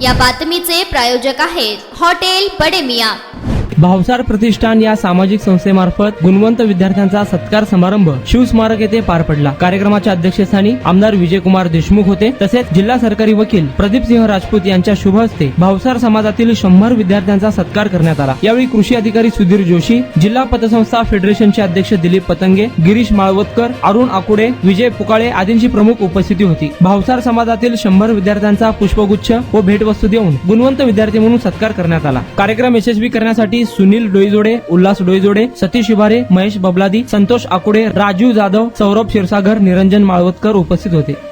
या बातमीचे प्रायोजक आहेत हॉटेल बडे मियां। भावसार प्रतिष्ठान या सामाजिक संस्थेमार्फत गुणवंत विद्यार्थ्यांचा सत्कार समारंभ शिवस्मारक येथे पार पडला। कार्यक्रमाच्या अध्यक्षस्थानी आमदार विजयकुमार देशमुख होते, तसेच जिल्हा सरकारी वकील प्रदीप सिंह राजपूत यांच्या शुभ हस्ते भावसार समाजातील 100 विद्यार्थ्यांचा सत्कार करण्यात आला। यावेळी कृषी अधिकारी सुधीर जोशी, जिल्हा पतसंस्था फेडरेशनचे अध्यक्ष दिलीप पतंगे, गिरीश माळवतकर, अरुण आकुडे, विजय पुकाळे आदींची प्रमुख उपस्थिती होती। भावसार समाजातील 100 विद्यार्थ्यांचा पुष्पगुच्छ व भेटवस्तू देऊन गुणवंत विद्यार्थी म्हणून सत्कार करण्यात आला। कार्यक्रम यशस्वी करण्यासाठी सुनील डोईजोडे, उल्हास डोईजोडे, सतीश शिबारे, महेश बबलादी, संतोष आकुडे, राजू जाधव, सौरभ क्षीरसागर, निरंजन माळवतकर उपस्थित होते।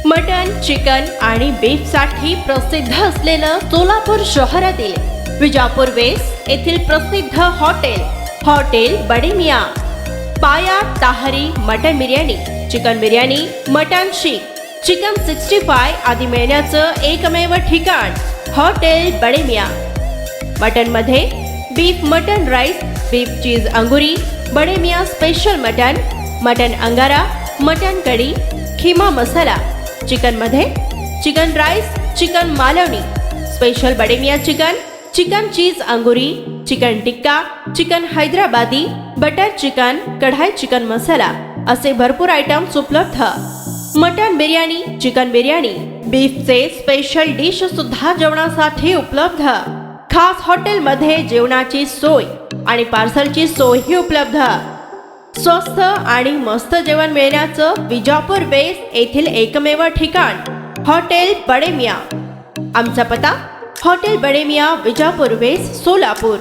मटन, चिकन आणि बीफ साठी प्रसिद्ध असलेलं सोलापूर शहरातील विजापूर वेस्ट येथील प्रसिद्ध hotel Bade Miyan. Paya tahari mutton biryani, chicken biryani, mutton seekh, chicken 65 आदी मिळण्याचं एकमेव ठिकाण हॉटेल बडे मियां। मटन मध्ये beef mutton rice, beef cheese angoori, Bade Miyan special mutton, mutton angara, mutton kadhi, keema masala. Chicken मध्ये chicken rice, chicken Malvani, special Bade Miyan chicken, chicken cheese angoori, chicken tikka, chicken Hyderabadi, butter chicken, kadhai chicken masala असे भरपूर आयटम्स उपलब्ध। मटन बिर्याणी, चिकन बिर्याणी, बीफचे स्पेशल डिश सुद्धा जेवणासाठी उपलब्ध। खास हॉटेलमध्ये जेवणाची सोय आणि पार्सलची सोयही उपलब्ध। स्वस्त आणि मस्त जेवण मिळण्याचं विजापूर वेस्ट येथील एकमेव ठिकाण हॉटेल बडे मियां। आमचा पत्ता हॉटेल बडे मियां, विजापूर वेस्ट, सोलापूर।